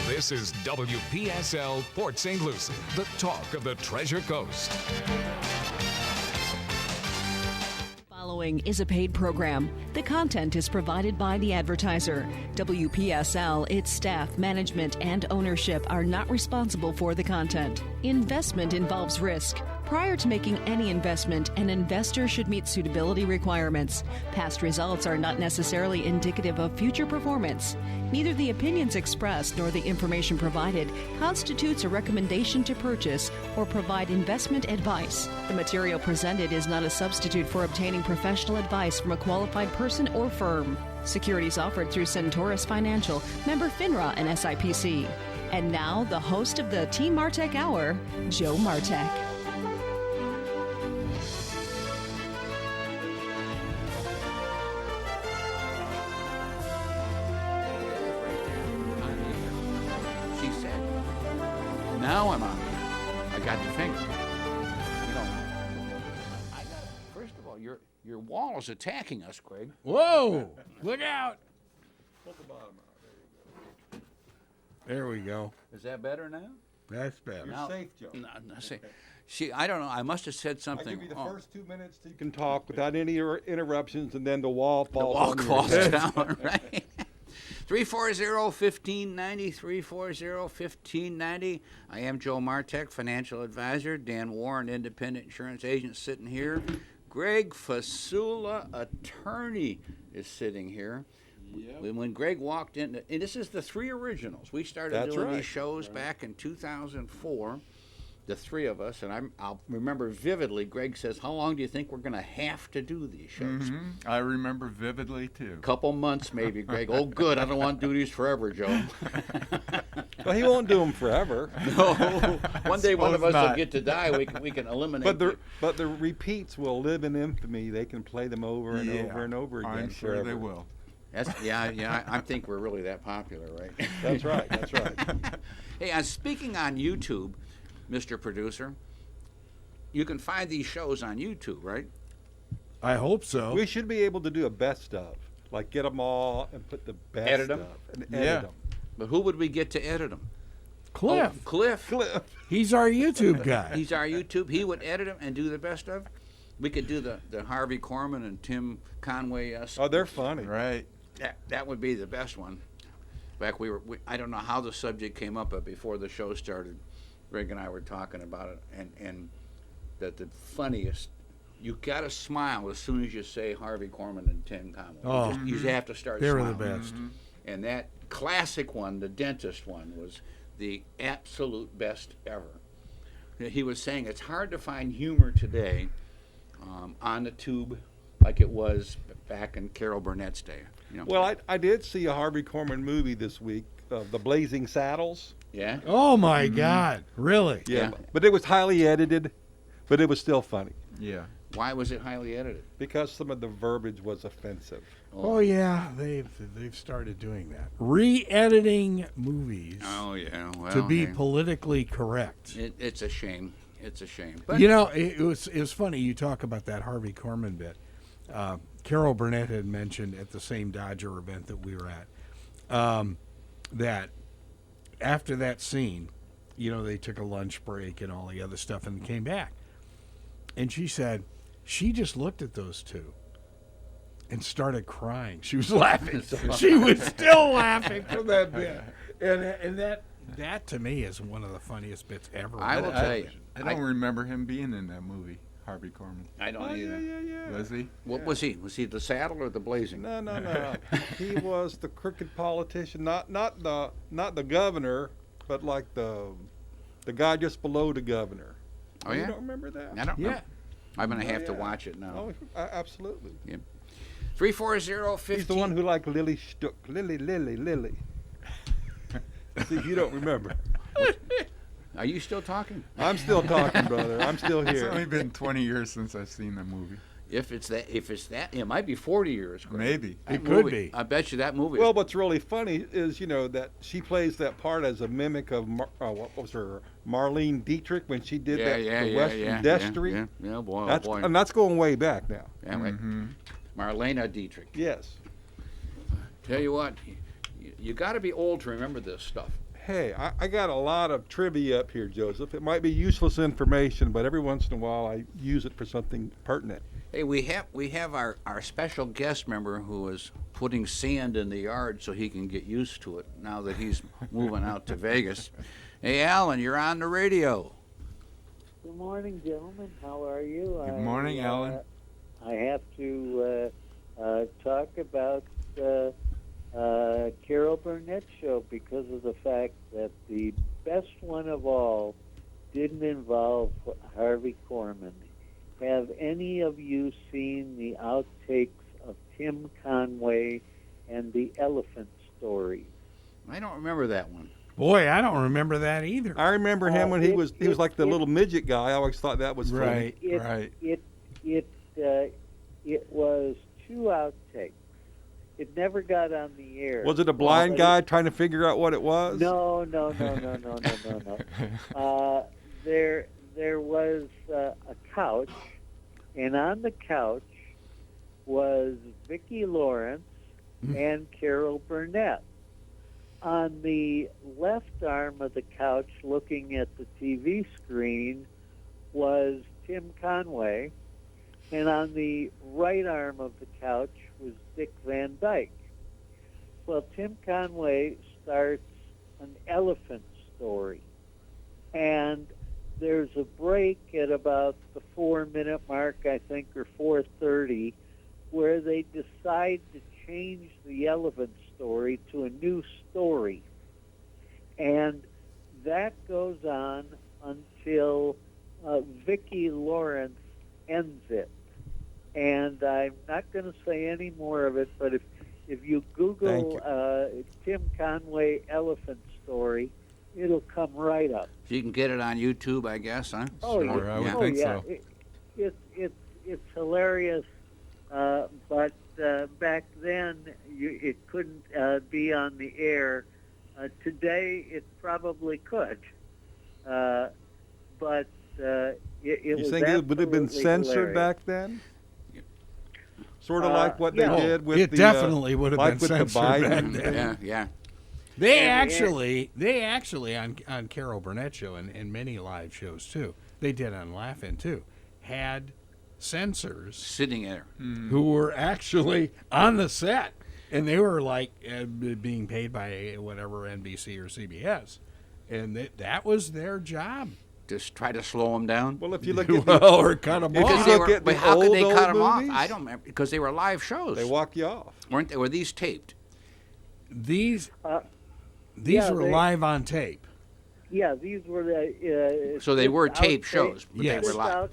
This is WPSL Port St. Lucie, the talk of the Treasure Coast. Following is a paid program. The content is provided by the advertiser. WPSL, its staff, management, and ownership are not responsible for the content. Investment involves risk. Prior to making any investment, an investor should meet suitability requirements. Past results are not necessarily indicative of future performance. Neither the opinions expressed nor the information provided constitutes a recommendation to purchase or provide investment advice. The material presented is not a substitute for obtaining professional advice from a qualified person or firm. Securities offered through Centaurus Financial, member FINRA and SIPC. And now, the host of the Team Martek Hour, Joe Martek. Now I'm on. I got your finger. You know, first of all, your wall is attacking us, Greg. Whoa! Look out! Pull the bottom out. There we go. Is that better now? That's better. You're Now, safe, Joe. See, I don't know. I must have said I something. give you the first 2 minutes you can talk without any interruptions, and then the wall The falls wall on your falls head. down, right? 340-1590, 340-1590. I am Joe Martek, financial advisor. Dan Woron, independent insurance agent, sitting here. Greg Fasula, attorney, is sitting here. Yep. When Greg walked in, and this is the three originals. We started doing these shows back in 2004. The three of us, and I'll remember vividly, Greg says, how long do you think we're going to have to do these shows? Mm-hmm. I remember vividly, too. Couple months, maybe, Greg. Oh, good. I don't want to do these forever, Joe. Well, he won't do them forever. No. One day one of us will not. get to die. We can eliminate But the repeats will live in infamy. They can play them over and over and over again. I'm sure forever. they will. Yeah. I think we're really that popular, right? That's right. That's right. Hey, speaking on YouTube, Mr. Producer, you can find these shows on YouTube, right? I hope so. We should be able to do a best of, like get them all and put the best Edit 'em? of and edit them. But who would we get to edit them? Cliff. Oh, Cliff. He's our YouTube guy. He's our YouTube. He would edit them and do the best of. We could do the Harvey Korman and Tim Conway. Oh, they're funny. Right. That would be the best one. In fact, I don't know how the subject came up, but before the show started, Greg and I were talking about it, and that the funniest, you got to smile as soon as you say Harvey Korman and Tim Conway. Oh. You just have to start They were smiling. the best. And that classic one, the dentist one, was the absolute best ever. He was saying it's hard to find humor today on the tube like it was back in Carol Burnett's day. You know? Well, I did see a Harvey Korman movie this week, The Blazing Saddles. Yeah? Oh, my God. Really? Yeah. But it was highly edited, but it was still funny Yeah. Why was it highly edited? because some of the verbiage was offensive. Oh, yeah. They've started doing that. Re-editing movies Oh, yeah. Well, to be hey, politically correct. it's a shame. It's a shame. But You know, it was funny. You talk about that Harvey Korman bit. Carol Burnett had mentioned at the same Dodger event that we were at that after that scene, you know, they took a lunch break and all the other stuff and came back. And she said she just looked at those two and started crying. She was laughing. She was still laughing from that bit. And that to me is one of the funniest bits ever. I will tell you. I don't remember him being in that movie, Harvey Korman. I don't either. Yeah. Was he? What was he? Was he the saddle or the blazing? No. He was the crooked politician, not the governor, but like the guy just below the governor. Oh, You yeah? don't remember that? I don't know. Yeah. I'm going to have to yeah. watch it now. Oh, absolutely. 340-15. He's the one who liked Lily Stuck. Lily. See, you don't remember. Are you still talking? I'm still talking, brother. I'm still It's here. only been 20 years since I've seen that movie. If it's that, it might be 40 years. Greg. Maybe. That It could movie- be. I bet you that movie. Well, what's really funny is, that she plays that part as a mimic of, what was her, Marlene Dietrich when she did the Western Destry. Yeah, boy, boy. And that's going way back now. Yeah, right. Marlena Dietrich. Yes. Tell you what, you got to be old to remember this stuff. Hey, I got a lot of trivia up here, Joseph. It might be useless information, but every once in a while I use it for something pertinent. Hey, we have our special guest member who is putting sand in the yard so he can get used to it now that he's moving out to Vegas. Hey, Alan, you're on the radio. Good morning, gentlemen. How are you? Good morning, Alan. I have to talk about Carol Burnett show because of the fact that the best one of all didn't involve Harvey Korman. Have any of you seen the outtakes of Tim Conway and the Elephant Story? I don't remember that one. Boy, I don't remember that either. I remember him when he was like the little midget guy. I always thought that was funny. Right. It was 2 outtakes. It never got on the air. Was it a blind guy trying to figure out what it was? No. There was a couch, and on the couch was Vicki Lawrence and Carol Burnett. On the left arm of the couch, looking at the TV screen, was Tim Conway, and on the right arm of the couch was Dick Van Dyke. Well, Tim Conway starts an Elephant Story, and there's a break at about the 4-minute mark, I think, or 4:30, where they decide to change the Elephant Story to a new story. And that goes on until Vicki Lawrence ends it. And I'm not going to say any more of it, but if you Google Tim Conway Elephant Story, it'll come right up. So you can get it on YouTube, I guess, huh? Oh, sure, yeah. I would think so. It's hilarious, but back then it couldn't be on the air. Today it probably could, but it you was think it would have been censored hilarious. Back then? Sort of like what they did with it definitely would have like been with the censored back Biden. then. Yeah. They actually on Carol Burnett show and many live shows too. They did on Laugh-In too. Had censors Sitting there. who were actually on the set, and they were like being paid by whatever NBC or CBS, and that was their job. Just try to slow them down. Well, if you look at Or cut them If you off. look at the But how could they old cut them off? movies, I don't remember, because they were live shows. they walk you off. Weren't they? Were these taped? These yeah, were they- live on tape. Yeah, these were the. So they this were tape outtake- shows, but Yes. they were This live.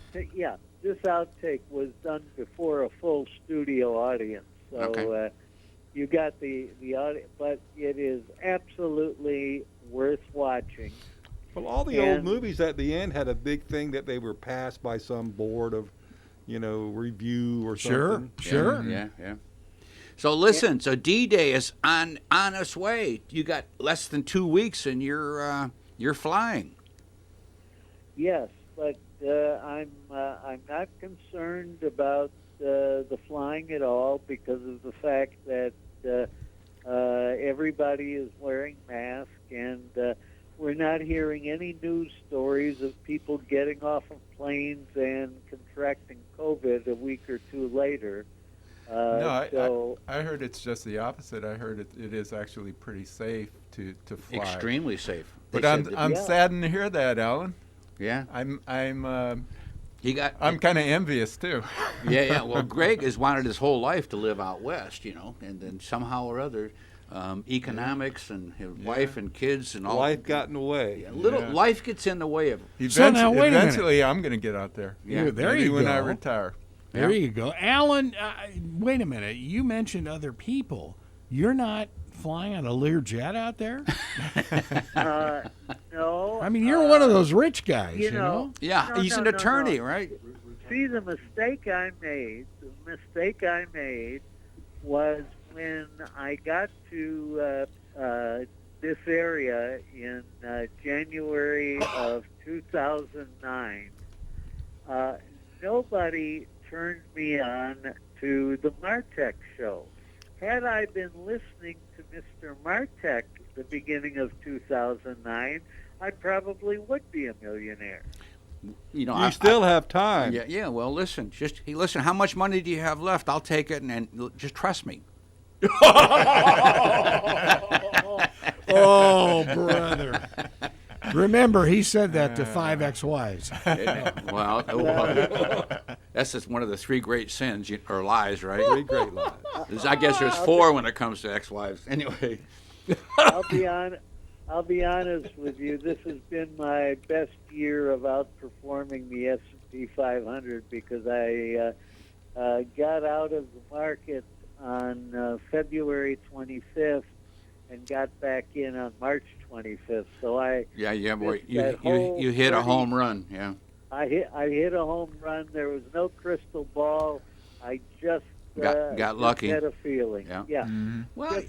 this outtake was done before a full studio audience. So Okay. you got the audience, but it is absolutely worth watching. Well, all the old And- movies at the end had a big thing that they were passed by some board of, review or something. Sure. Yeah. So listen, so D-Day is on its way. You got less than 2 weeks, and you're flying. Yes, but I'm not concerned about the flying at all because of the fact that everybody is wearing masks, and we're not hearing any news stories of people getting off of planes and contracting COVID a week or two later. No, I heard it's just the opposite. I heard it is actually pretty safe to fly. Extremely safe. They But said I'm that- saddened to hear that, Alan. Yeah. I'm I'm kind of envious too. Yeah. Well, Greg has wanted his whole life to live out west, and then somehow or other, economics and his wife and kids and all. Life got in the way. Life gets in the way of him. So now, wait a minute. Eventually, I'm going to get out there. Yeah, there Maybe you when go. I retire. There you go. Alan, wait a minute. You mentioned other people. You're not flying on a Learjet out there? No. I mean, you're one of those rich guys, you know. Yeah, No, he's no, an no, attorney, no. right? See, the mistake I made was when I got to this area in January of 2009. Nobody turned me on to the Martek show. Had I been listening to Mr. Martek the beginning of 2009, I probably would be a millionaire. You know, you still have time. Yeah, yeah. Well, listen. Listen. How much money do you have left? I'll take it, and just trust me. Oh, brother. Remember, he said that to 5 ex-wives. Well, that's just one of the 3 great sins or lies, right? 3 great lies. I guess there's 4 when it comes to ex-wives. Anyway. I'll be honest with you. This has been my best year of outperforming the S&P 500 because I got out of the market on February 25th and got back in on March 25th. So yeah, boy, you hit a home run. Yeah. I hit a home run. There was no crystal ball. I just got lucky. Had a feeling. Yeah. Mm-hmm. Well,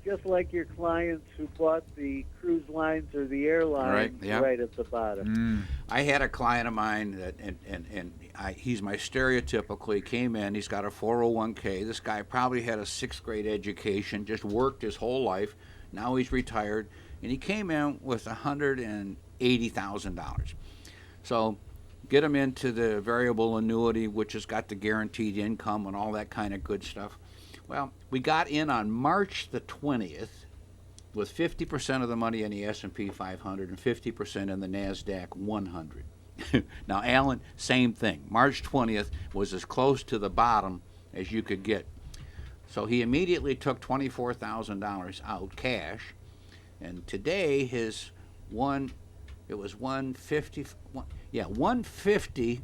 just like your clients who bought the cruise lines or the airlines right at the bottom. I had a client of mine that, he's my stereotypical. He came in, he's got a 401k. This guy probably had a 6th grade education, just worked his whole life. Now he's retired, and he came in with $180,000. So get him into the variable annuity, which has got the guaranteed income and all that kind of good stuff. Well, we got in on March the 20th with 50% of the money in the S&P 500 and 50% in the NASDAQ 100. Now, Alan, same thing. March 20th was as close to the bottom as you could get. So he immediately took $24,000 out cash, and today it was 150. Yeah, 150.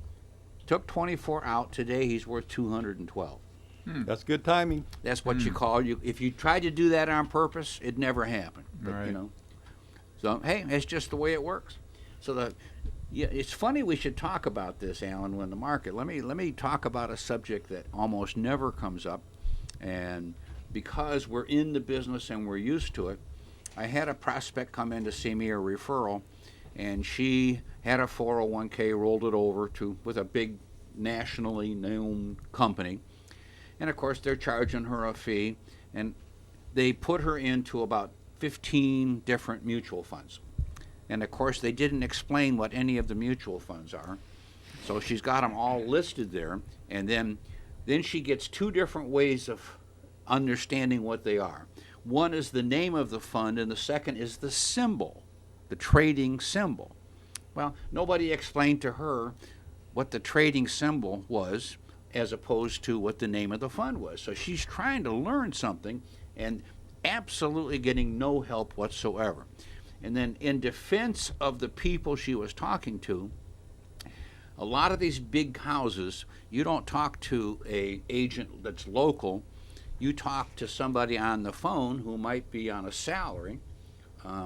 Took 24 out. Today he's worth 212. That's good timing. That's what you call you. If you try to do that on purpose, it never happened. But, right. You know, so hey, it's just the way it works. So it's funny we should talk about this, Alan, when the market. Let me talk about a subject that almost never comes up, and because we're in the business and we're used to it, I had a prospect come in to see me, a referral, and she had a 401k, rolled it over with a big nationally known company. And, of course, they're charging her a fee, and they put her into about 15 different mutual funds. And, of course, they didn't explain what any of the mutual funds are. So she's got them all listed there, and then she gets 2 different ways of understanding what they are. One is the name of the fund, and the second is the symbol, the trading symbol. Well, nobody explained to her what the trading symbol was, as opposed to what the name of the fund was. So she's trying to learn something and absolutely getting no help whatsoever. And then in defense of the people she was talking to, a lot of these big houses, you don't talk to an agent that's local. You talk to somebody on the phone who might be on a salary.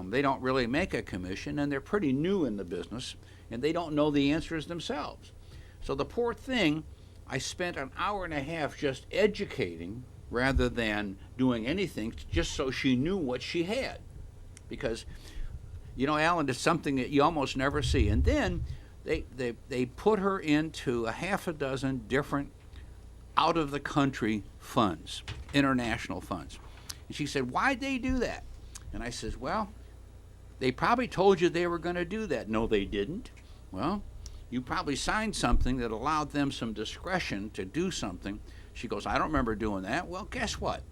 They don't really make a commission, and they're pretty new in the business, and they don't know the answers themselves. So the poor thing, I spent an hour and a half just educating rather than doing anything, just so she knew what she had. Because, you know, Alan, it's something that you almost never see. And then they put her into a half a dozen different out-of-the-country funds, international funds. And she said, why'd they do that? And I says, well, they probably told you they were going to do that. No, they didn't. Well, you probably signed something that allowed them some discretion to do something. She goes, I don't remember doing that. Well, guess what?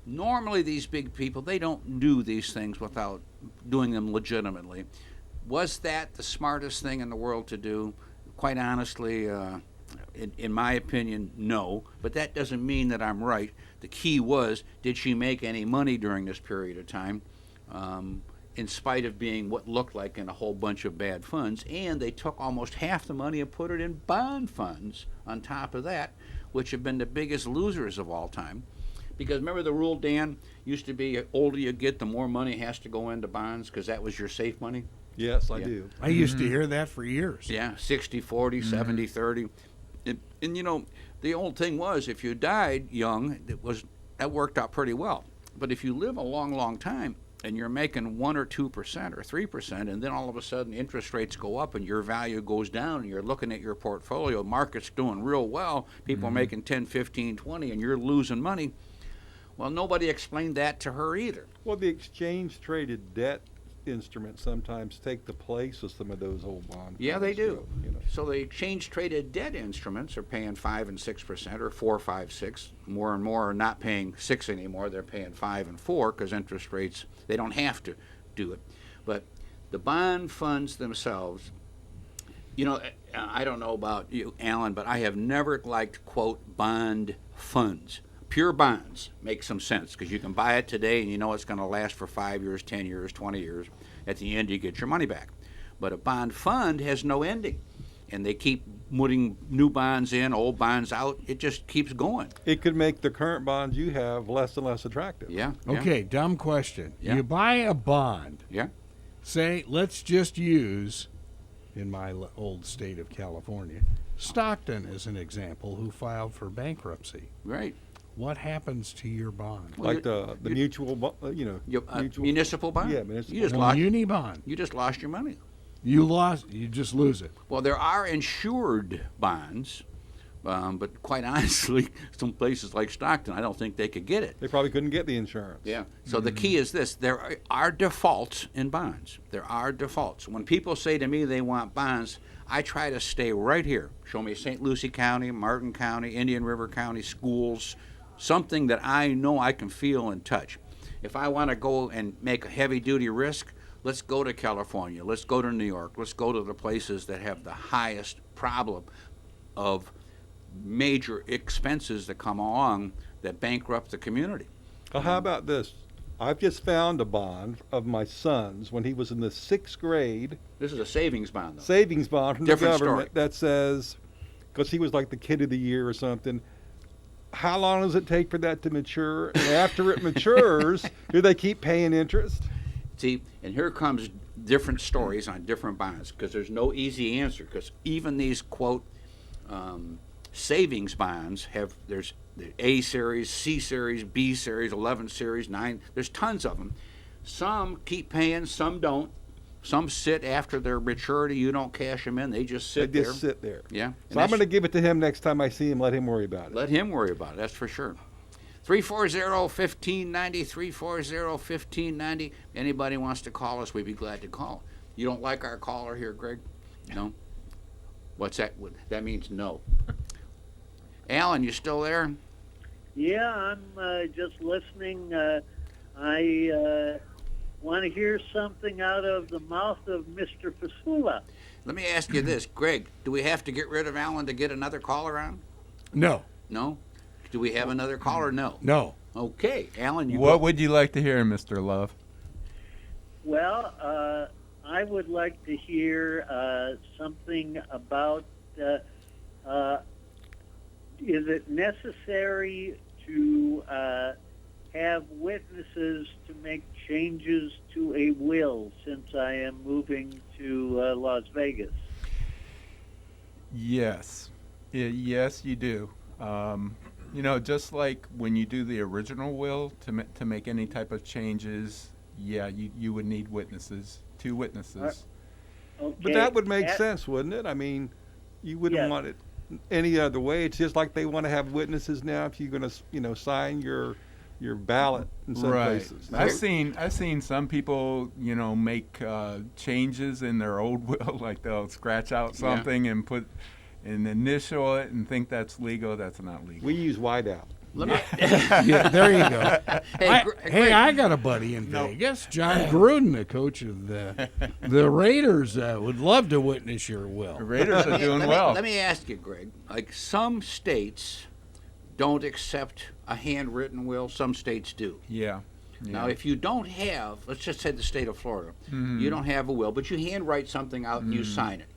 Normally these big people, they don't do these things without doing them legitimately. Was that the smartest thing in the world to do? Quite honestly, in my opinion, no. But that doesn't mean that I'm right. The key was, did she make any money during this period of time? In spite of being what looked like in a whole bunch of bad funds, and they took almost half the money and put it in bond funds on top of that, which have been the biggest losers of all time. Because remember the rule, Dan, used to be the older you get, the more money has to go into bonds because that was your safe money? Yes, I do. I used to hear that for years. Yeah, 60-40, 70-30. And, you know, the old thing was if you died young, that worked out pretty well. But if you live a long, long time, and you're making 1 or 2% or 3%, and then all of a sudden interest rates go up and your value goes down, and you're looking at your portfolio, market's doing real well, people are making 10, 15, 20, and you're losing money. Well, nobody explained that to her either. Well, the exchange-traded debt instruments sometimes take the place of some of those old bonds. Yeah, they do. You know. So the exchange-traded debt instruments are paying 5 and 6%, or 4, 5, 6. More and more are not paying 6 anymore. They're paying 5 and 4 because interest rates, they don't have to do it. But the bond funds themselves, you know, I don't know about you, Alan, but I have never liked, quote, bond funds. Pure bonds make some sense because you can buy it today and you know it's going to last for 5 years, 10 years, 20 years. At the end, you get your money back. But a bond fund has no ending, and they keep putting new bonds in, old bonds out. It just keeps going. It could make the current bonds you have less and less attractive. Yeah. Okay, dumb question. Yeah. You buy a bond. Yeah. Say, let's just use, in my old state of California, Stockton as an example, who filed for bankruptcy. Right. What happens to your bond? Well, Like the mutual, mutual. Municipal bond? Yeah, municipal. You just Well, lost. muni bond. You just lost your money. You just lose it. Well, there are insured bonds, but quite honestly, some places like Stockton, I don't think they could get it. They probably couldn't get the insurance. Yeah. So the key is this: there are defaults in bonds. There are defaults. When people say to me they want bonds, I try to stay right here. Show me St. Lucie County, Martin County, Indian River County schools, something that I know I can feel and touch. If I want to go and make a heavy-duty risk, let's go to California. Let's go to New York. Let's go to the places that have the highest problem of major expenses that come along that bankrupt the community. Well, how about this? I've just found a bond of my son's when he was in the 6th grade. This is a savings bond, though. Savings bond from Different the government story. that says, because he was like the kid of the year or something, how long does it take for that to mature? And after it matures, do they keep paying interest? See, and here comes different stories on different bonds because there's no easy answer because even these, quote, savings bonds there's the A series, C series, B series, 11 series, 9, there's tons of them. Some keep paying, some don't. Some sit after their maturity. You don't cash them in. They just sit there. They just sit there. Yeah. So I'm going to give it to him next time I see him. Let him worry about it. Let him worry about it. That's for sure. 340-1590, 340-1590. Anybody wants to call us, we'd be glad to call. You don't like our caller here, Greg? No? What's that? That means no. Alan, you still there? Yeah, I'm just listening. I want to hear something out of the mouth of Mr. Fasula. Let me ask you this, Greg. Do we have to get rid of Alan to get another caller on? No. No? Do we have another caller? No. No. Okay, Alan, you What go. would you like to hear, Mr. Love? Well, I would like to hear something about is it necessary to have witnesses to make changes to a will since I am moving to Las Vegas? Yes. Yes, you do. You know, just like when you do the original will to make any type of changes, yeah, you would need witnesses, 2 witnesses. Okay. But that would make sense, wouldn't it? I mean, you wouldn't want it any other way. It's just like they want to have witnesses now if you're going to, sign your ballot in some places. I've seen some people, make changes in their old will, like they'll scratch out something and put an initial it and think that's legal. That's not legal. We use whiteout. Yeah, there you go. I got a buddy in Vegas, John Gruden, the coach of the Raiders, would love to witness your will. The Raiders are doing well. Let me ask you, Greg. Like some states don't accept a handwritten will. Some states do. Yeah. Now, if you don't have, let's just say the state of Florida, you don't have a will, but you handwrite something out and you sign it.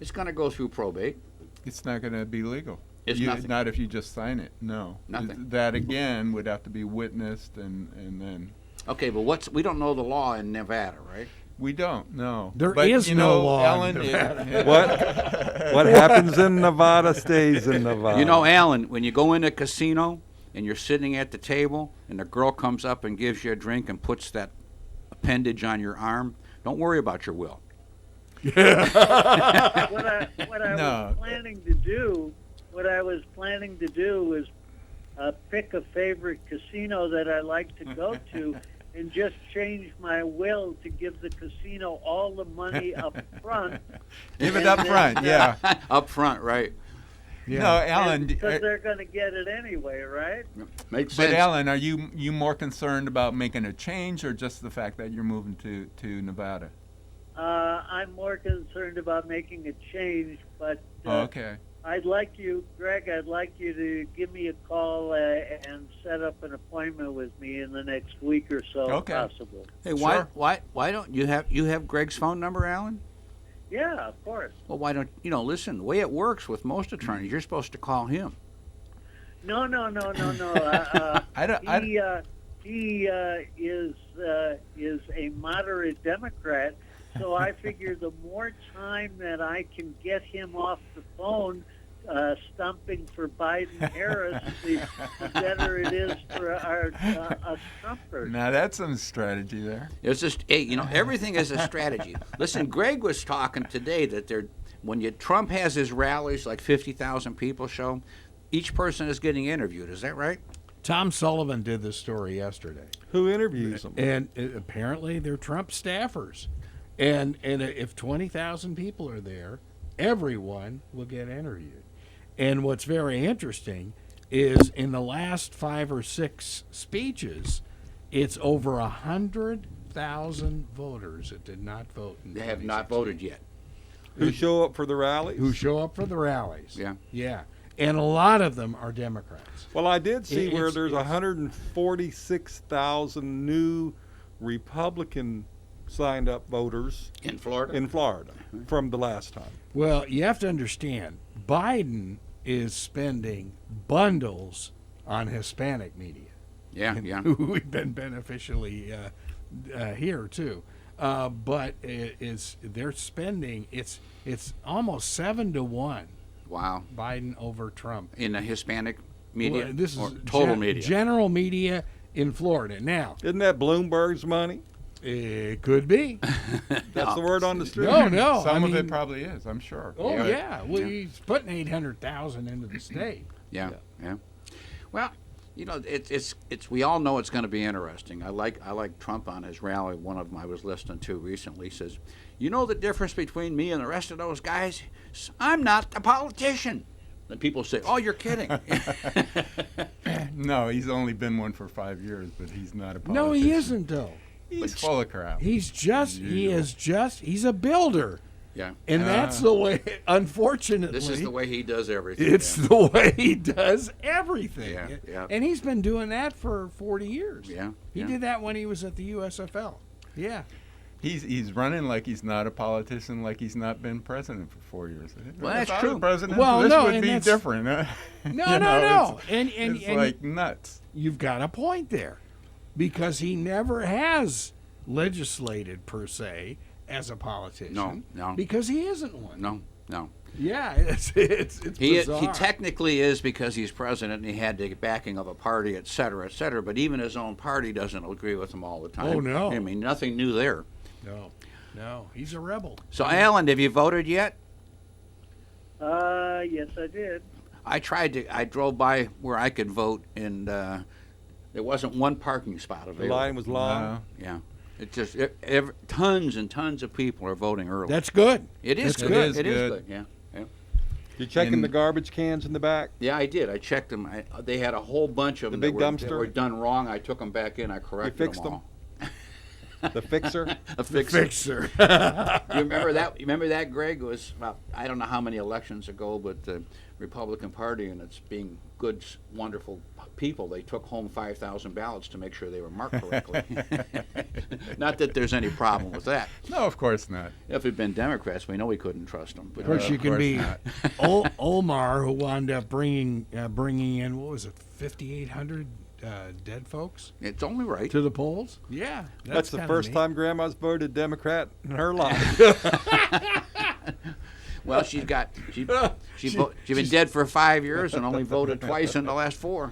It's going to go through probate. It's not going to be legal. It's nothing. Not if you just sign it. No. Nothing. That again would have to be witnessed and then. Okay, but we don't know the law in Nevada, right? We don't. No. There is no law Alan, in Nevada. What happens in Nevada stays in Nevada. You know, Alan, when you go in a casino and you're sitting at the table and the girl comes up and gives you a drink and puts that appendage on your arm, don't worry about your will. What I was planning to do was pick a favorite casino that I like to go to and just change my will to give the casino all the money up front. Give it up front, yeah. Up front, right? Yeah. No, Alan. Because they're going to get it anyway, right? Makes But sense. Alan, are you more concerned about making a change or just the fact that you're moving to Nevada? I'm more concerned about making a change, but Okay. I'd like you, Greg, to give me a call and set up an appointment with me in the next week or so, Okay. if possible. Hey, Sure. why don't you have Greg's phone number, Alan? Yeah, of course. Well, why don't listen? The way it works with most attorneys, you're supposed to call him. No. He is a moderate Democrat, so I figure the more time that I can get him off the phone stumping for Biden-Harris, the better it is for us Trumpers. Now that's some strategy there. It's just, hey, everything is a strategy. Listen, Greg was talking today that when Trump has his rallies, like 50,000 people show, each person is getting interviewed. Is that right? Tom Sullivan did this story yesterday. Who interviews them? And apparently they're Trump staffers. And if 20,000 people are there, everyone will get interviewed. And what's very interesting is in the last 5 or 6 speeches, it's over 100,000 voters that did not vote. They have not voted yet. Who show up for the rallies? Who show up for the rallies. Yeah. Yeah. And a lot of them are Democrats. Well, I did see where It's- there's 146,000 new Republican signed up voters In Florida? in Florida from the last time. Well, you have to understand, Biden is spending bundles on Hispanic media. Yeah, yeah. We've been beneficially here too, but they're spending it's almost 7-1 Wow. Biden over Trump. In the Hispanic media? Well, this or is total media? general media in Florida. Now Isn't that Bloomberg's money? it could be. That's the word on the street. No, Some I of mean, it probably is, I'm sure. Oh Yeah. yeah, well he's putting 800,000 into the state. Yeah, yeah. Well, it's we all know it's going to be interesting. I like Trump on his rally. One of them I was listening to recently says, "You know the difference between me and the rest of those guys? I'm not a politician." And people say, "Oh, you're kidding." No, he's only been one for 5 years, but he's not a politician. No, he isn't though. He's full of crap. He's a builder. Yeah. And that's the way, unfortunately. This is the way he does everything. It's yeah. the way he does everything. Yeah, yeah. And he's been doing that for 40 years. Yeah, He yeah. did that when he was at the USFL. Yeah. He's running like he's not a politician, like he's not been president for 4 years. Well, that's If I was true. President, Well, this no, would and be that's- different. Huh? No, You know, no. It's like nuts. You've got a point there. Because he never has legislated, per se, as a politician. No. Because he isn't one. No. Yeah, it's He bizarre. technically is because he's president and he had the backing of a party, et cetera, et cetera. But even his own party doesn't agree with him all the time. Oh, no. I mean, nothing new there. No, he's a rebel. So, Alan, have you voted yet? Yes, I did. I drove by where I could vote, and there wasn't one parking spot The available. line was long. Yeah. It just tons and tons of people are voting early. That's good. It is That's good. good. It is Good. good. Yeah. You checking And- the garbage cans in the back? Yeah, I did. I checked them. They had a whole bunch of them The big that dumpster? were done wrong. I took them back in. I corrected fixed them all. The fixer? A fixer. Fixer. You remember that? You remember that, Greg? It was about, I don't know how many elections ago, but the Republican Party, and it's being good, wonderful people, they took home 5,000 ballots to make sure they were marked correctly. Not that there's any problem with that. No, of course not. If it'd been Democrats, we know we couldn't trust them. But Of course, you can course be not. Omar, who wound up bringing in, what was it, 5,800 dead folks it's only right. to the polls. Yeah, That's the kinda first neat. time Grandma's voted Democrat in her life. Well, she's been dead for 5 years and only voted twice in the last 4.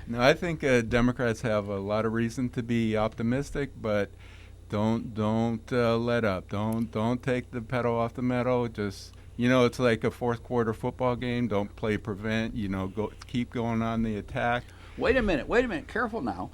No, I think Democrats have a lot of reason to be optimistic, but don't let up. Don't take the pedal off the metal. Just You know, it's like a fourth quarter football game. Don't play prevent. You know, keep going on the attack. Wait a minute. Careful now,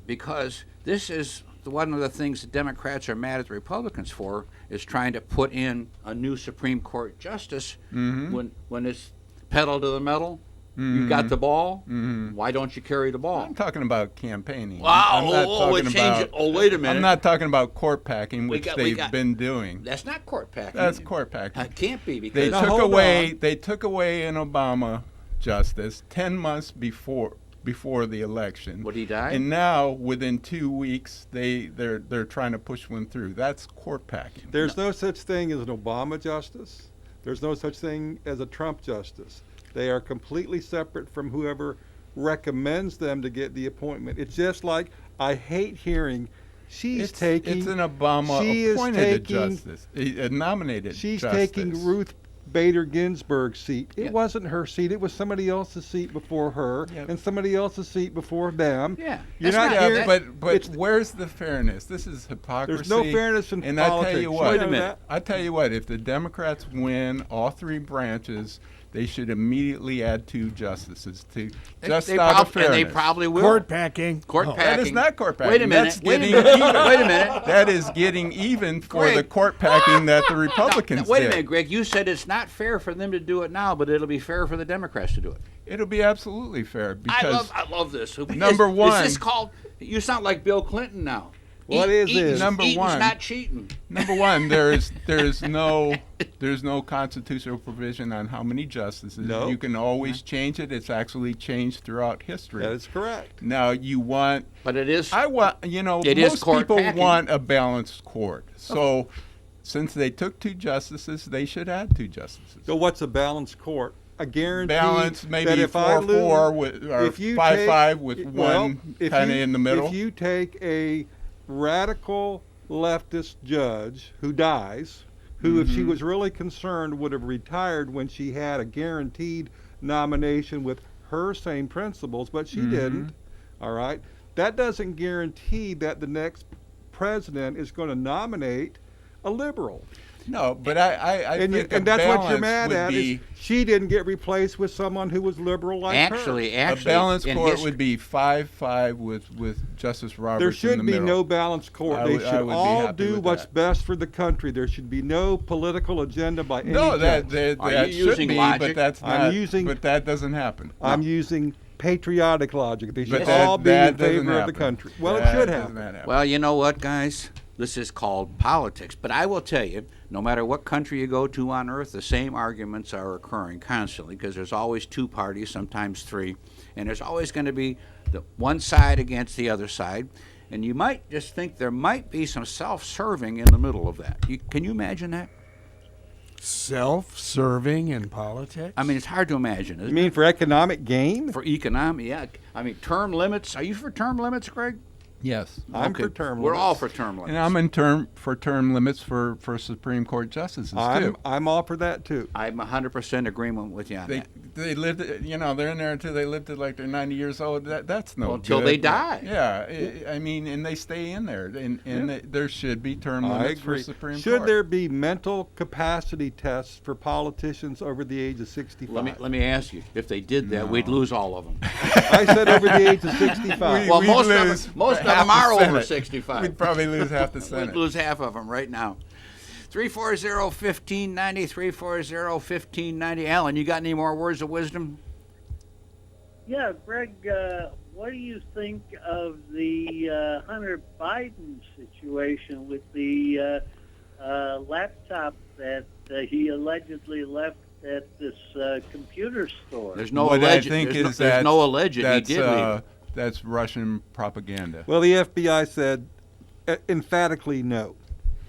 because this is one of the things the Democrats are mad at the Republicans for, is trying to put in a new Supreme Court justice when it's pedal to the metal. You got the ball. Why don't you carry the ball? I'm talking about campaigning. Wow! Wait a minute. I'm not talking about court packing, which they've been doing. That's not court packing. That's court packing. It can't be, They because took away an Obama justice 10 months before the election. Would he die? And now, within 2 weeks, they're trying to push one through. That's court packing. There's no such thing as an Obama justice. There's no such thing as a Trump justice. They are completely separate from whoever recommends them to get the appointment. It's just like, I hate hearing It's an Obama appointed justice, a nominated she's justice. taking Ruth Bader Ginsburg's seat. It Yeah. wasn't her seat. It was somebody else's seat before her, and somebody else's seat before them. Yeah. You're That's not not- hearing. But where's the fairness? This is hypocrisy. There's no fairness in and politics. I tell you You what, Wait a know minute. that? I tell you what, if the Democrats win all three branches, they should immediately add 2 justices to just out of fairness. And they probably will. Court packing. Court Oh. packing. That is not court packing. Wait a minute. That's Wait a getting minute. even. Wait a minute. That is getting even for Greg. the court packing that the Republicans Wait a did. minute, Greg. You said it's not fair for them to do it now, but it'll be fair for the Democrats to do it. It'll be absolutely fair because I love this. Number one- Is this called? You sound like Bill Clinton now. What is this? Number Eaton's one. not cheating. Number one, there's no constitutional provision on how many justices. No. You can always change it. It's actually changed throughout history. That is correct. Now you want. But it is. Most is court people packing. want a balanced court. So, since they took 2 justices, they should add 2 justices. So what's a balanced court? I guarantee Balance maybe that if I 4-4 lose, with or if you 5-5 take- with well, one if kind of you- in the middle. If you take a radical leftist judge who dies, who, if she was really concerned, would have retired when she had a guaranteed nomination with her same principles, but she didn't. All right, that doesn't guarantee that the next president is going to nominate a liberal. No, but I And, think and a that's what you're balance mad would at be, is she didn't get replaced with someone who was liberal like her. Actually, a balanced in court history- would be 5-5 with Justice Roberts There in the should be middle. no balanced court. I They would- I should would be all happy do with what's that. best for the country. There should be no political agenda by any No, judge. that Are you should using be, logic? but that's I'm not. using- but that doesn't happen. I'm using patriotic logic. They should But that- all be that in favor doesn't of the happen. country. Well, That it should does happen. not happen. Well, you know what, guys? This is called politics. But I will tell you, no matter what country you go to on earth, the same arguments are occurring constantly, because there's always 2 parties, sometimes 3, and there's always going to be the one side against the other side. And you might just think there might be some self-serving in the middle of that. Can you imagine that? Self-serving in politics? I mean, it's hard to imagine, You isn't mean for economic gain? it? For economic, yeah. I mean, term limits. Are you for term limits, Greg? Yes. I'm Okay. for term We're limits. all for term limits. And I'm for term limits for Supreme Court justices too. I'm all for that too. I'm 100% agreement with you on that. They lived, they're in there until they lived to like they're 90 years old. That's no Well, until good. they die. Yeah, I mean, and they stay in there, and there should be term I limits agree. for Supreme Should Court. there be mental capacity tests for politicians over the age of 65? Let me ask you, if they did that, we'd lose all of them. I said over the age of 65. Well, We'd most lose of them half the are over Senate. 65. We'd probably lose half the We'd Senate. lose half of them right now. 340-1590, 340-1590. Alan, you got any more words of wisdom? Yeah, Greg, what do you think of the Hunter Biden situation with the laptop that he allegedly left at this computer store? There's no What alleged. I think there's, is there's that no alleged. He that's, did leave. That's Russian propaganda. Well, the FBI said emphatically no.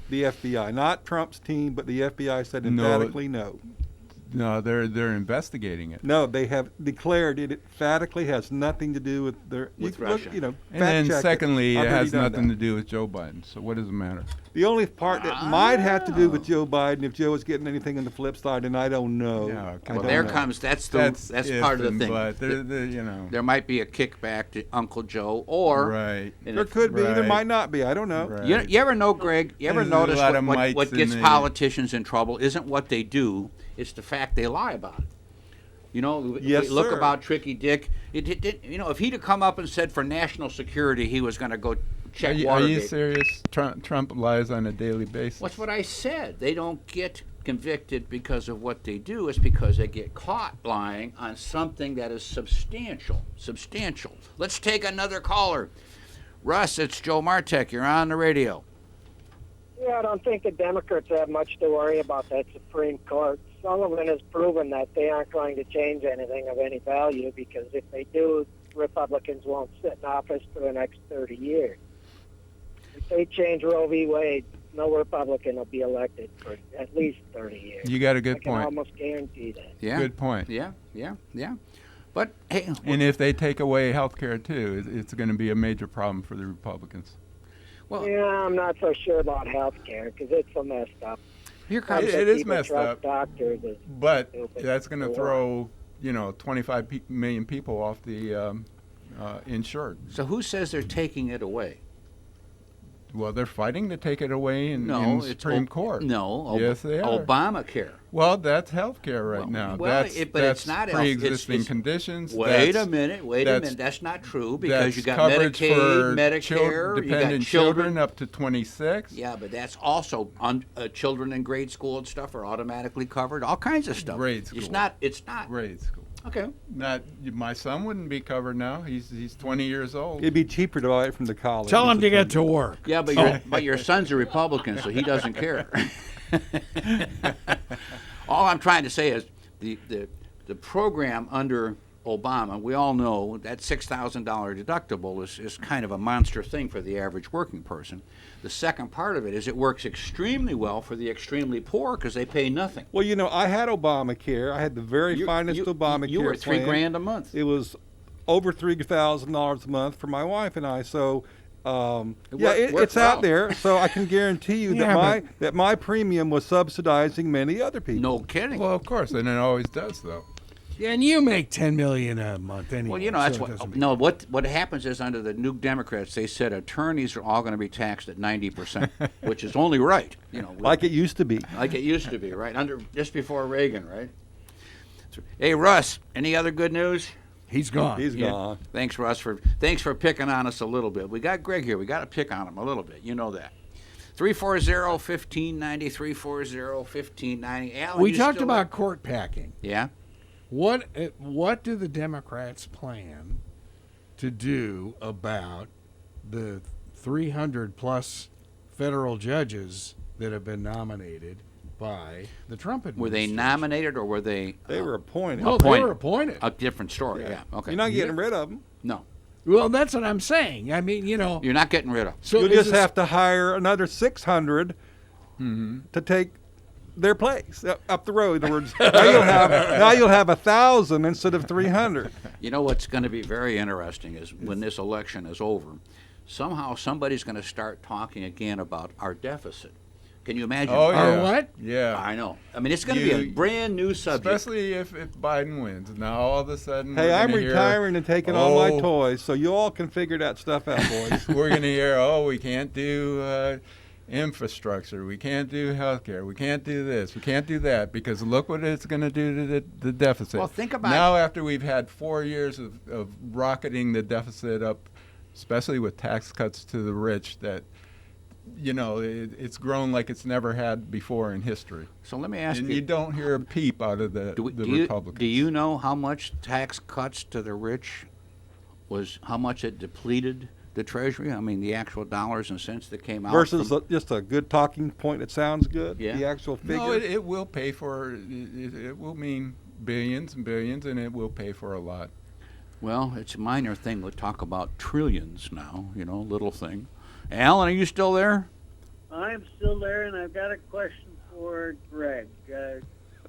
The FBI, not Trump's team, but the FBI said No. emphatically no. No, they're investigating it. No, they have declared it emphatically has nothing to do with their With you Russia. Look, And then fact check secondly, it I've already has done nothing that. to do with Joe Biden. So what does it matter? The only part that might have to do with Joe Biden, if Joe is getting anything on the flip side, and I don't know. Yeah, I Well, don't there know. comes that's if part of the and thing. But you know. There might be a kickback to Uncle Joe, or Right. and There if- could be, there Right. might not be. I don't know. Right. You ever know, Greg? You ever There's a notice lot of what mites in gets the- politicians in trouble isn't what they do; it's the fact they lie about it. You know, Yes, if we look sir. about Tricky Dick. You know, if he'd have come up and said for national security he was going to go check Are you Watergate. serious? Trump lies on a daily basis. What's what I said? They don't get convicted because of what they do. It's because they get caught lying on something that is substantial. Substantial. Let's take another caller. Russ, it's Joe Martek. You're on the radio. Yeah, I don't think the Democrats have much to worry about that Supreme Court. Sullivan has proven that they aren't going to change anything of any value because if they do, Republicans won't sit in office for the next 30 years. If they change Roe v. Wade, no Republican will be elected for at least 30 years. You got a good I can point. almost guarantee that. Yeah. Good point. Yeah. But hey, And if they take away health care too, it's going to be a major problem for the Republicans. well, Yeah, I'm not so sure about health care because it's so messed up. here comes. It is People messed trust up. Doctors is But stupid. that's going to For throw 25 million people off the insured. So who says they're taking it away? Well, they're fighting to take it away in it's Supreme Court. No, Yes, they are. Obamacare. Well, that's health care right Well, now. well, That's but it's that's not health- it's- pre-existing it's- conditions. Wait that's, a minute. that's- That's not true because you that's got coverage Medicaid, for Medicare, you dependent got children. up to 26. Yeah, but that's also children in grade school and stuff are automatically covered. All kinds of stuff. Grade It's school. not. It's not. Grade school. Okay. Not my son wouldn't be covered now. He's 20 years old. It'd be cheaper to buy it from the college. Tell him to get to work. Yeah, but your son's a Republican, so he doesn't care. All I'm trying to say is the program under Obama, we all know that $6,000 deductible is kind of a monster thing for the average working person. The second part of it is it works extremely well for the extremely poor because they pay nothing. Well, I had Obamacare. I had the very finest Obamacare You were $3 plan. grand a month. It was over $3,000 a month for my wife and I. So, worked it's well. out there. So I can guarantee you Yeah, that my premium was subsidizing many other people. No kidding. Well, of course, and it always does, though. Yeah, and you make $10 million a month anyway. Well, that's so it doesn't what. make- No, what happens is under the new Democrats, they said attorneys are all going to be taxed at 90%, which is only right. Like it used to be. like it used to be, right? Just before Reagan, right? Hey, Russ, any other good news? He's gone. He's Yeah. gone. Thanks, Russ, for picking on us a little bit. We got Greg here. We got to pick on him a little bit. You know that. 340-1590, 340-1590. Alan, We you talked still about court packing. Yeah. What do the Democrats plan to do about the 300 plus federal judges that have been nominated by the Trump Were they administration? nominated or were they? They were appointed. No, appointed? they were appointed. A different story. Yeah. Okay. You're not getting rid of them. No, Well, that's what I'm saying. I mean, you're not getting rid of. So You'll is just this- have to hire another 600 to take their place up the road. In other words, now you'll have 1,000 instead of 300. You know what's going to be very interesting is when this election is over, somehow somebody's going to start talking again about our deficit. Can you imagine? Oh, Our yeah. what? Yeah. I know. I mean, it's going to be a brand new subject. Especially if Biden wins. Now, all of a sudden, Hey, we're I'm gonna hear, retiring and taking all my "Oh, toys, so you all can figure that stuff out, boys. We're going to hear, we can't do infrastructure. We can't do health care. We can't do this. We can't do that because look what it's going to do to the deficit. Well, think about now after we've had 4 years of rocketing the deficit up, especially with tax cuts to the rich, that it's grown like it's never had before in history. So let me ask And you: you don't hear a peep out of the Republicans. do you know how much tax cuts to the rich how much it depleted the Treasury? I mean, the actual dollars and cents that came out Versus from- just a good talking point that sounds good. Yeah. The actual figure. No, it will pay for. It will mean billions and billions, and it will pay for a lot. Well, it's a minor thing. We'll talk about trillions now. Little thing. Alan, are you still there? I'm still there, and I've got a question for Greg.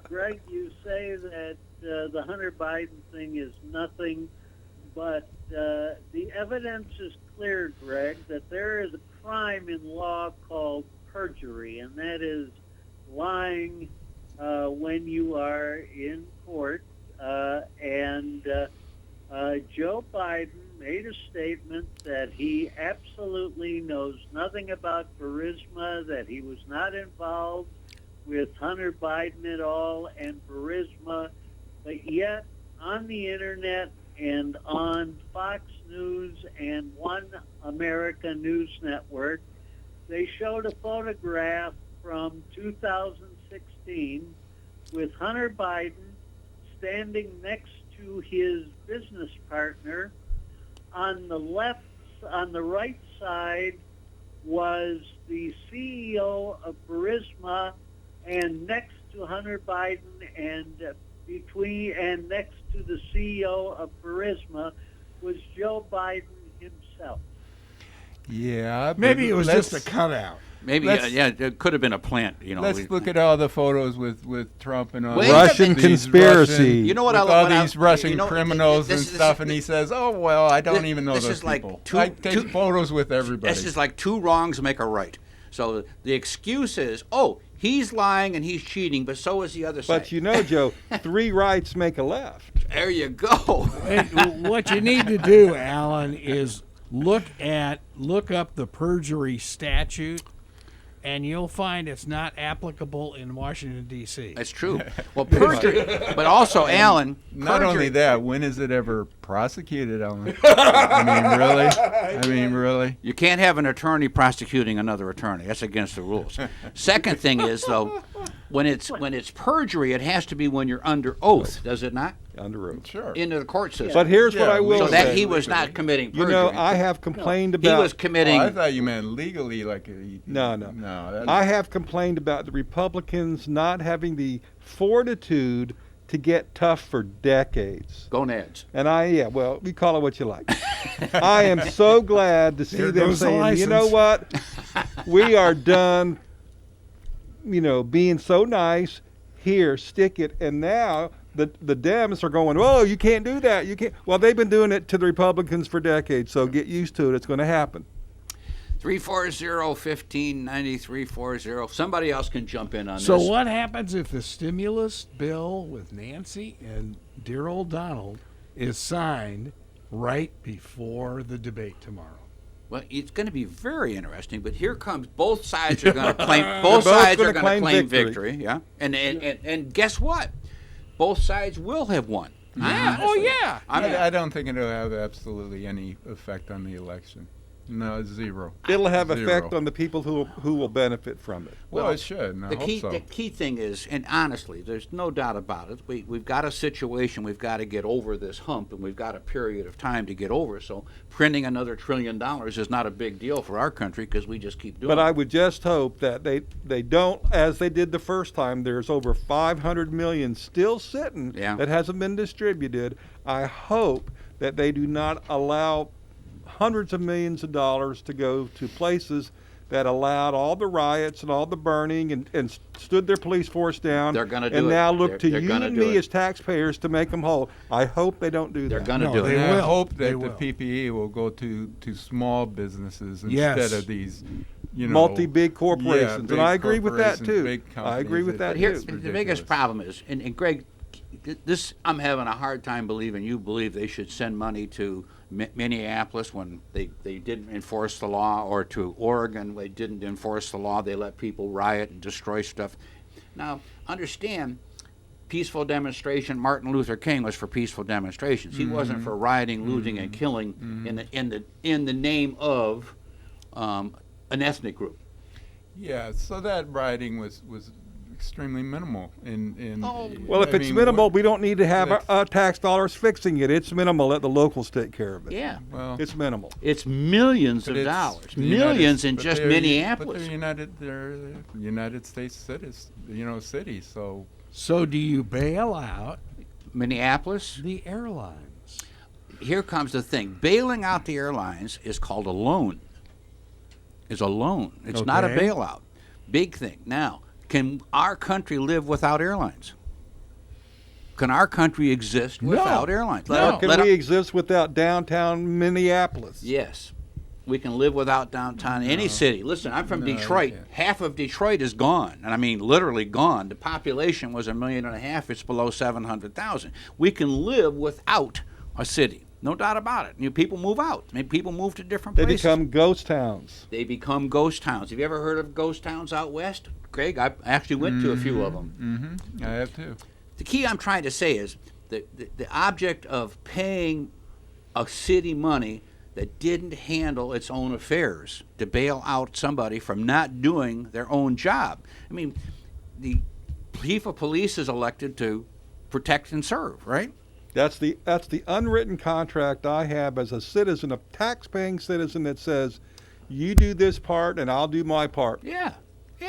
Greg, you say that the Hunter Biden thing is nothing, but the evidence is clear, Greg, that there is a crime in law called perjury, and that is lying when you are in court. And Joe Biden made a statement that he absolutely knows nothing about Burisma, that he was not involved with Hunter Biden at all and Burisma, but yet on the internet and on Fox News and One America News Network, they showed a photograph from 2016 with Hunter Biden standing next to his business partner. On the right side was the CEO of Burisma, and next to Hunter Biden and next to the CEO of Burisma was Joe Biden himself. Yeah, Maybe it was just a cutout. Maybe, it could have been a plant. Let's look at all the photos with Trump and all Wait these Russian these conspiracy. Russian- You know what? with all these Russian criminals and this is- stuff, and he says, "Oh well, I don't even know this those is like people. two- I take two- photos with everybody." This is like two wrongs make a right. So the excuse is, oh, he's lying and he's cheating, but so is the other side. But you know, Joe, 3 rights make a left. There you go. And what you need to do, Alan, is look up the perjury statute, and you'll find it's not applicable in Washington, D.C. That's true. Well, perjury, but also, Alan, Not perjury- only that, when is it ever prosecuted, Alan? I mean, really? You can't have an attorney prosecuting another attorney. That's against the rules. Second thing is, though, when it's perjury, it has to be when you're under oath, does it not? Under oath. Sure. Into the court system. But here's what I will so say. that he was not committing perjury. You know, I have complained he about. was committing. Oh, I thought you meant legally, like No. That's, I have complained about the Republicans not having the fortitude to get tough for decades. Gonads. And we call it what you like. I am so glad to see There them goes the saying, you know license." what, we are done, being so nice. Here, stick it. And now the Dems are going, oh, you can't do that. You can't. Well, they've been doing it to the Republicans for decades, so get used to it. It's going to happen. 340-1590-340. Somebody else can jump in on So this. what happens if the stimulus bill with Nancy and dear old Donald is signed right before the debate tomorrow? Well, it's going to be very interesting, but here comes both sides are going to claim both sides are going to claim victory, yeah. And guess what? Both sides will have won. Yeah. Oh yeah. I don't think it'll have absolutely any effect on the election. No, zero. It'll have Zero. effect on the people who will benefit from it. Well, it should. And I hope so. The key thing is, and honestly, there's no doubt about it, we've got a situation, we've got to get over this hump, and we've got a period of time to get over. So printing another $1 trillion is not a big deal for our country because we just keep doing But it. I would just hope that they don't, as they did the first time, there's over 500 million still sitting that hasn't been distributed. I hope that they do not allow hundreds of millions of dollars to go to places that allowed all the riots and all the burning and stood their police force down. They're going to do it. And now look to They're you gonna and do me it. as taxpayers to make them whole. I hope they don't do They're that. going to No, do they it. And will. I hope They that the will. PPE will go to small businesses Yes. instead of these, Multi-big corporations. big and I agree with that, corporations, too. big I agree with that, But here, too. the biggest problem is, and Greg, this I'm having a hard time believing you believe they should send money to Minneapolis when they didn't enforce the law, or to Oregon they didn't enforce the law. They let people riot and destroy stuff. Now, understand, peaceful demonstration. Martin Luther King was for peaceful demonstrations. He wasn't for rioting, looting, and killing in the name of an ethnic group. Yeah, so that rioting was extremely minimal. Well, if it's minimal, we don't need to have our tax dollars fixing it. It's minimal. Let the locals take care of it. Yeah. Well, It's minimal. It's millions of But it's dollars, the millions in but just they're- Minneapolis. But they're United States cities, cities. So So do you bail out Minneapolis. the airlines? Here comes the thing. Bailing out the airlines is called a loan. It's a loan. It's not a Okay. bailout. Big thing. Now, can our country live without airlines? can our country exist without airlines? Can we exist without downtown Minneapolis? Yes. We can live without downtown any city. Listen, I'm from Detroit. Half of Detroit is gone, and I mean literally gone. The population was 1.5 million. It's below 700,000. We can live without a city, no doubt about it. People move out. People move to different places. They become ghost towns. They become ghost towns. Have you ever heard of ghost towns out west, Greg? I actually went to a few of them. I have too. The key I'm trying to say is the object of paying a city money that didn't handle its own affairs to bail out somebody from not doing their own job. I mean, the chief of police is elected to protect and serve, right? That's the unwritten contract I have as a citizen, a tax-paying citizen, that says, you do this part and I'll do my part. Yeah.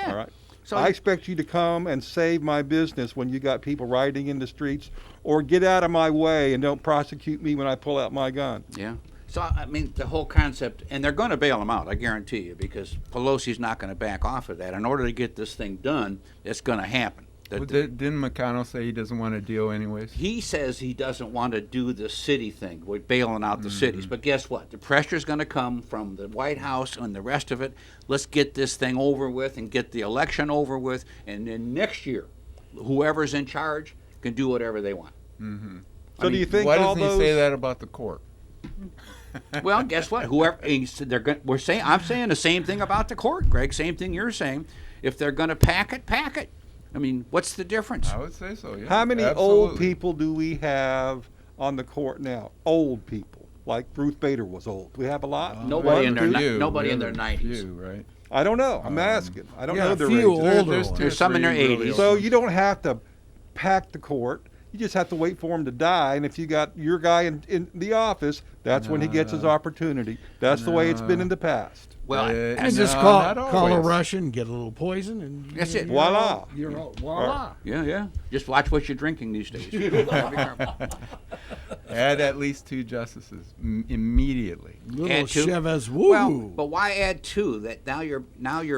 All right. So I expect you to come and save my business when you got people rioting in the streets, or get out of my way and don't prosecute me when I pull out my gun. Yeah. So, I mean, the whole concept, and they're going to bail him out, I guarantee you, because Pelosi's not going to back off of that. In order to get this thing done, it's going to happen. Didn't McConnell say he doesn't want to deal anyways? He says he doesn't want to do the city thing, with bailing out the cities. But guess what? The pressure's going to come from the White House and the rest of it. Let's get this thing over with and get the election over with, and then next year, whoever's in charge can do whatever they want. So do you think why all doesn't those... he say that about the court? Well, guess what? I'm saying the same thing about the court, Greg. Same thing you're saying. If they're going to pack it, pack it. I mean, what's the difference? I would say so, yeah. How many Absolutely. old people do we have on the court now? Old people. Like Ruth Bader was old. We have a lot? Nobody in their Few, in their 90s. few, right? I don't know. I'm asking. I don't know their few ages. older There's ones. There's some in their 80s. So you don't have to pack the court. You just have to wait for him to die. And if you got your guy in the office, that's when he gets his opportunity. That's the way it's been in the past. Well, And just No, call not a always. Russian, get a little poison, and That's it. Voila. Voila. yeah. Just watch what you're drinking these days. Add at least 2 justices immediately. Little Add two? Chavez woo. Well, but why add 2? That now you're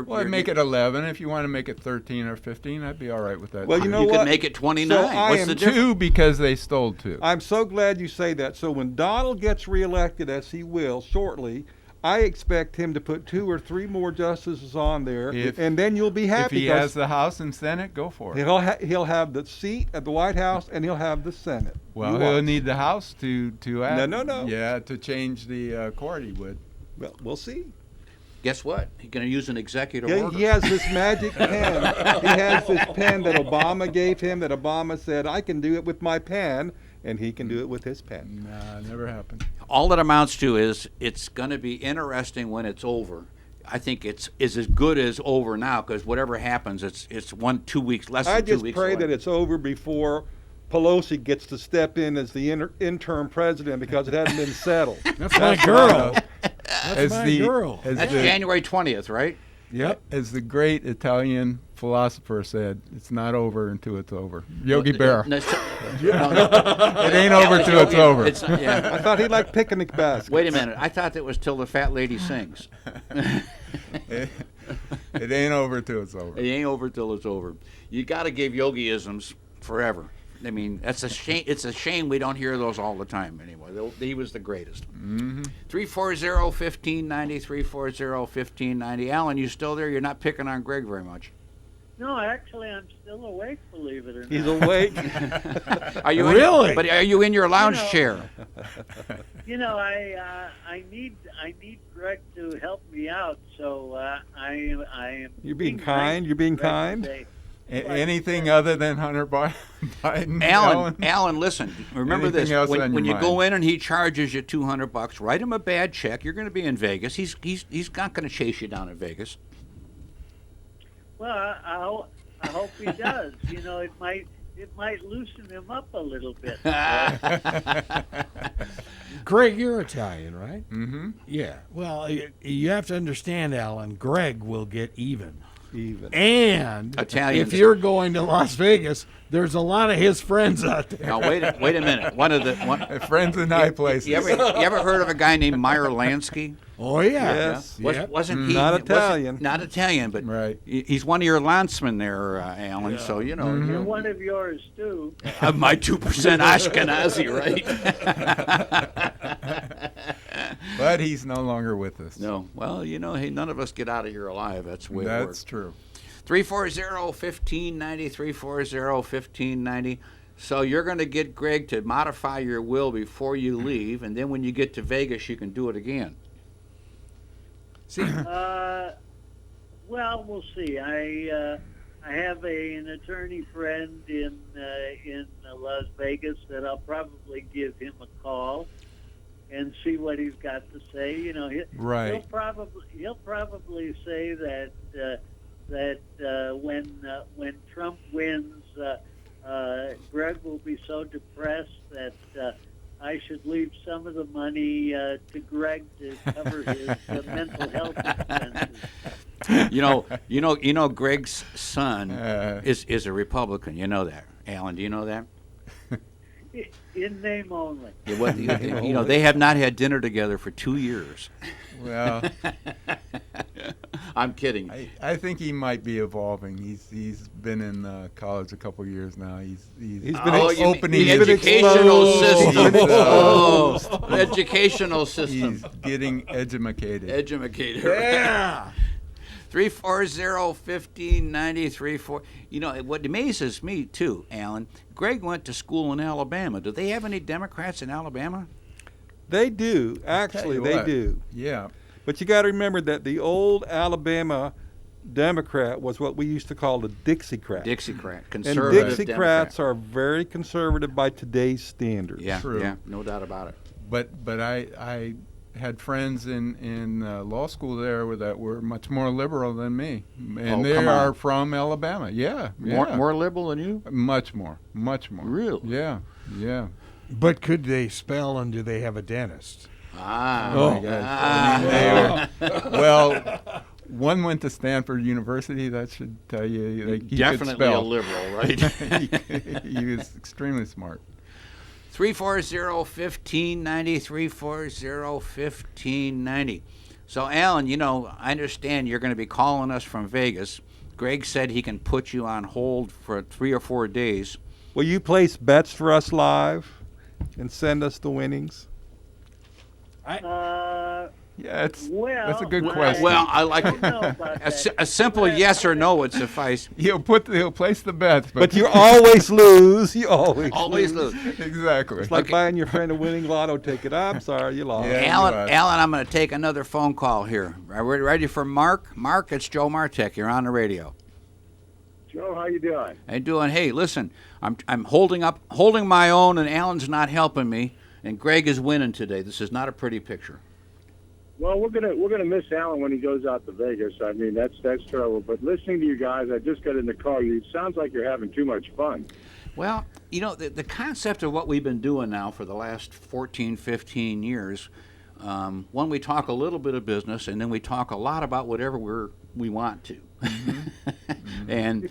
Well, I'd make it 11. If you want to make it 13 or 15, I'd be all right with that. Well, you know you what? could make it 29. So I What's am the difference? 2 because they stole 2. I'm so glad you say that. So when Donald gets reelected, as he will shortly, I expect him to put 2 or 3 more justices on there, and then you'll be If happy. he has the House and Senate, go for it. He'll have the seat at the White House, and he'll have the Senate. Well, You he'll watch. need the House to add. No. Yeah, to change the court, he would. Well, we'll see. Guess what? He's going to use an executive Yeah, order. he has this magic pen. He has this pen that Obama gave him. That Obama said, "I can do it with my pen," and he can do it with his pen. Nah, never happened. All it amounts to is it's going to be interesting when it's over. I think it's as good as over now, because whatever happens, it's 2 weeks, less than I 2 just weeks pray away. that it's over before Pelosi gets to step in as the interim president, because it hasn't been settled. That's my girl. As my the girl. as That's the, January 20th, right? Yep. as the great Italian philosopher said, it's not over until it's over. Yogi Berra. No, It ain't over till it's over. It's not, yeah. I thought he liked picnic baskets. Wait a minute. I thought that was till the fat lady sings. It ain't over till it's over. It ain't over till it's over. You got to give yogiisms forever. I mean, that's a shame. It's a shame we don't hear those all the time anymore. He was the greatest. 340-1590, 340-1590. Alan, you still there? You're not picking on Greg very much. No, actually, I'm still awake, believe it or not. He's awake. Are you Really? But are you in your lounge chair? You know, I need Greg to help me out, so I am. You're being kind. You're being kind. Today. Anything other than Hunter Biden? Alan, listen. Remember Anything this: else on when your you go mind? in and he charges you $200, write him a bad check. You're going to be in Vegas. He's not going to chase you down in Vegas. Well, I hope he does. You know, it might loosen him up a little bit. Greg, you're Italian, right? Mm-hmm. Yeah. Well, you have to understand, Alan. Greg will get even. Even. And Italians. if you're going to Las Vegas, there's a lot of his friends out there. Now wait a minute. Friends in high places. You ever heard of a guy named Meyer Lansky? Oh yeah. Yes. Yep. Wasn't he? Not wasn't- Italian. Not Italian, but Right. he's one of your lancemen there, Alan. So you know. You're one of yours too. My 2% Ashkenazi, right? But he's no longer with us. No. Well, you know, hey, none of us get out of here alive. That's the way it That's works. true. 340-1590, 340-1590. So you're going to get Greg to modify your will before you leave, and then when you get to Vegas, you can do it again. See, Well, we'll see. I have an attorney friend in Las Vegas that I'll probably give him a call and see what he's got to say. You know, Right. he'll probably say that when Trump wins, Greg will be so depressed that I should leave some of the money to Greg to cover his mental health expenses. You know, Greg's son is a Republican. You know that, Alan. Do you know that? In name only. You know, they have not had dinner together for 2 years. Well, I'm kidding. I think he might be evolving. He's been in college a couple years now. He's been opening the his- educational system. He's, The educational system. He's getting edumacated. Educated. yeah. 340-1590. You know, what amazes me, too, Alan, Greg went to school in Alabama. Do they have any Democrats in Alabama? They do. Actually, Tell you they what. do. Yeah. But you got to remember that the old Alabama Democrat was what we used to call the Dixiecrat. Dixiecrat. And Conservative Dixiecrats Democrat. are very conservative by today's standards. Yeah, True. yeah, no doubt about it. But I had friends in law school there that were much more liberal than me, and they come on. are from Alabama. Yeah, More, yeah. more liberal than you? much more. Really? Yeah, yeah. But could they spell and do they have a dentist? Ah. Oh. my gosh. Well, one went to Stanford University. That should tell you he could Definitely a spell. liberal, right? He was extremely smart. 340-1590, 340-1590. So, Alan, you know, I understand you're going to be calling us from Vegas. Greg said he can put you on hold for 3 or 4 days. Will you place bets for us live and send us the winnings? Yeah, that's a good well, question. Well, I like I don't know it. about A, that. a simple yes or no would suffice. He'll place the bets, But you always lose. You always Always lose. exactly. It's like Okay. buying your friend a winning lotto ticket. I'm sorry, you lost. Yeah. Alan, you are. Alan, I'm going to take another phone call here. Are we ready for Mark? Mark, it's Joe Martek. You're on the radio. Joe, how you doing? How you doing? Hey, listen, I'm holding my own, and Alan's not helping me, and Greg is winning today. This is not a pretty picture. Well, we're gonna miss Alan when he goes out to Vegas. I mean, that's trouble. But listening to you guys, I just got in the car. It sounds like you're having too much fun. Well, you know, the concept of what we've been doing now for the last 14, 15 years, one, we talk a little bit of business, and then we talk a lot about whatever we want to. And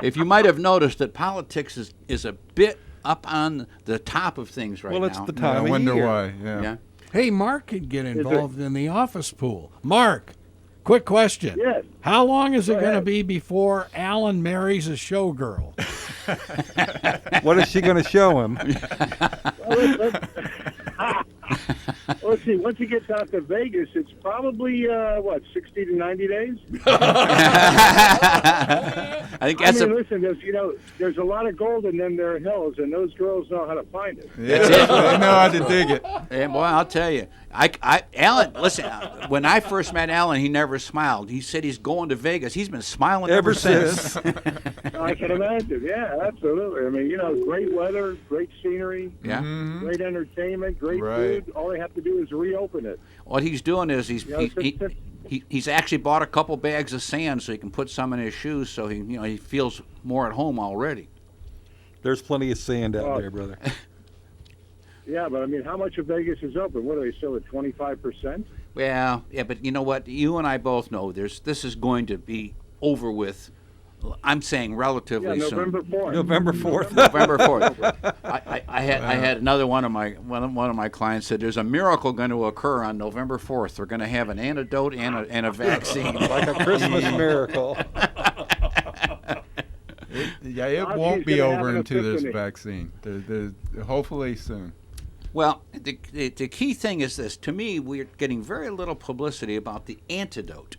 if you might have noticed that politics is a bit up on the top of things right Well, now. it's the I time of wonder year. why. Yeah. Yeah. Hey, Mark could get involved in the office pool. Mark, quick question. Yes. How long is it Go going to ahead. be before Alan marries a showgirl? What is she going to show him? Let's see. Once he gets out to Vegas, it's probably 60 to 90 days. I think that's listen. There's a lot of gold in them there hills, and those girls know how to find it. Yeah, they know how to dig it. And boy, I'll tell you, Alan. Listen, when I first met Alan, he never smiled. He said he's going to Vegas. He's been smiling ever since. I can imagine. Yeah, absolutely. I mean, great weather, great scenery, Yeah. great entertainment, great Right. food. All they have to do is reopen it. What he's doing is he's actually bought a couple bags of sand so he can put some in his shoes, so he feels more at home already. There's plenty of sand out there, brother. Yeah, but I mean, how much of Vegas is open? What are they still at 25%? Well, yeah, but you know what? You and I both know this is going to be over with. I'm saying relatively soon. November 4th. November 4th. November 4th. I had another one of my clients said there's a miracle going to occur on November 4th. We're going to have an antidote and a vaccine. Like a Christmas miracle. It won't be over until there's a vaccine. Hopefully soon. Well, the key thing is this. To me, we're getting very little publicity about the antidote.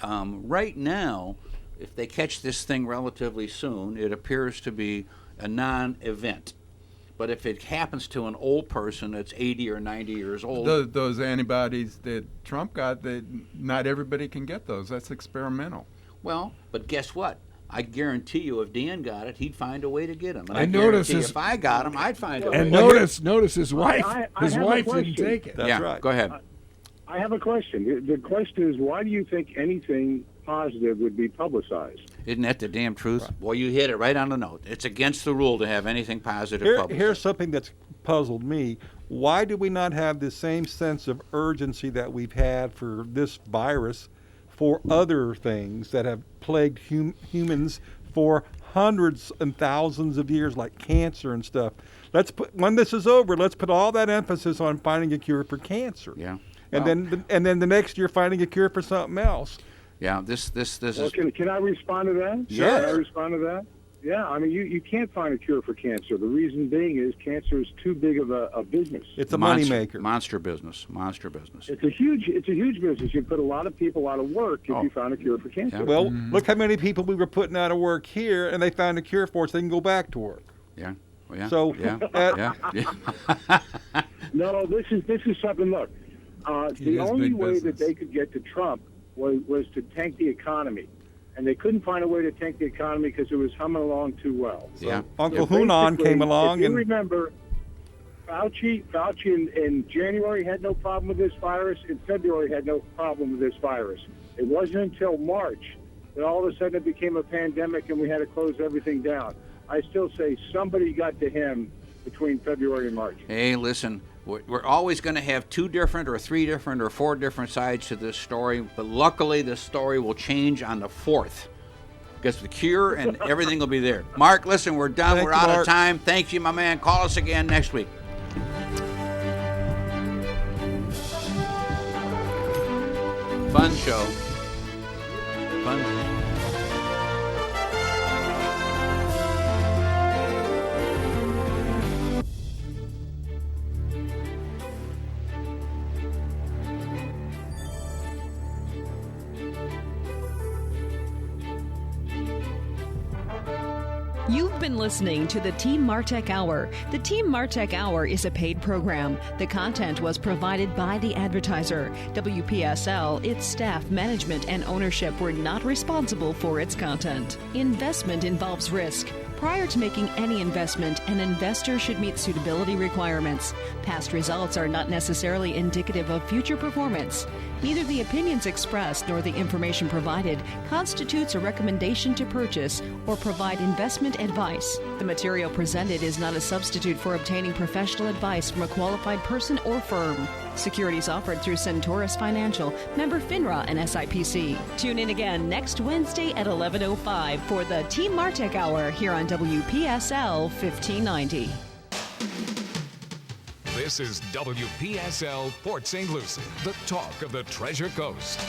Right now, if they catch this thing relatively soon, it appears to be a non-event. But if it happens to an old person that's 80 or 90 years old... Those antibodies that Trump got, not everybody can get those. That's experimental. Well, but guess what? I guarantee you if Dan got it, he'd find a way to get him. And I notice guarantee if I got him, I'd find a way. And notice his wife. I His have a wife question. didn't take it. That's right. Go ahead. I have a question. The question is, why do you think anything positive would be publicized? Isn't that the damn truth? Right. Well, you hit it right on the note. It's against the rule to have anything positive published. Here's something that's puzzled me. Why do we not have the same sense of urgency that we've had for this virus for other things that have plagued humans for hundreds and thousands of years, like cancer and stuff? When this is over, let's put all that emphasis on finding a cure for cancer. Yeah. And then the next year finding a cure for something else. Yeah, this Well, is... can I respond to that? Sure. Can I respond to that? Yeah, I mean, you can't find a cure for cancer. The reason being is cancer is too big of a business. It's a moneymaker. Monster business. It's a huge business. You'd put a lot of people out of work if you found a cure for cancer. Yeah. Well, look how many people we were putting out of work here, and they found a cure for it so they can go back to work. Yeah. Well, yeah. So, yeah. No, this is something. Look, the only big way that business. they could get to Trump was to tank the economy, and they couldn't find a way to tank the economy because it was humming along too well. Yeah. Uncle Hunan came along, if you and remember, Fauci in January had no problem with this virus. In February had no problem with this virus. It wasn't until March that all of a sudden it became a pandemic and we had to close everything down. I still say somebody got to him between February and March. Hey, listen, we're always going to have 2 different or 3 different or 4 different sides to this story, but luckily this story will change on the 4th. Because the cure and everything will be there. Mark, listen, we're done. Thank we're you, out of Mark. time. Thank you, my man. Call us again next week. Fun show. Fun. You've been listening to the Team Martek Hour. The Team Martek Hour is a paid program. The content was provided by the advertiser. WPSL, its staff, management, and ownership were not responsible for its content. Investment involves risk. Prior to making any investment, an investor should meet suitability requirements. Past results are not necessarily indicative of future performance. Neither the opinions expressed nor the information provided constitutes a recommendation to purchase or provide investment advice. The material presented is not a substitute for obtaining professional advice from a qualified person or firm. Securities offered through Centaurus Financial, member FINRA and SIPC. Tune in again next Wednesday at 11:05 for the Team Martek Hour here on WPSL 1590. This is WPSL Port St. Lucie, the talk of the Treasure Coast.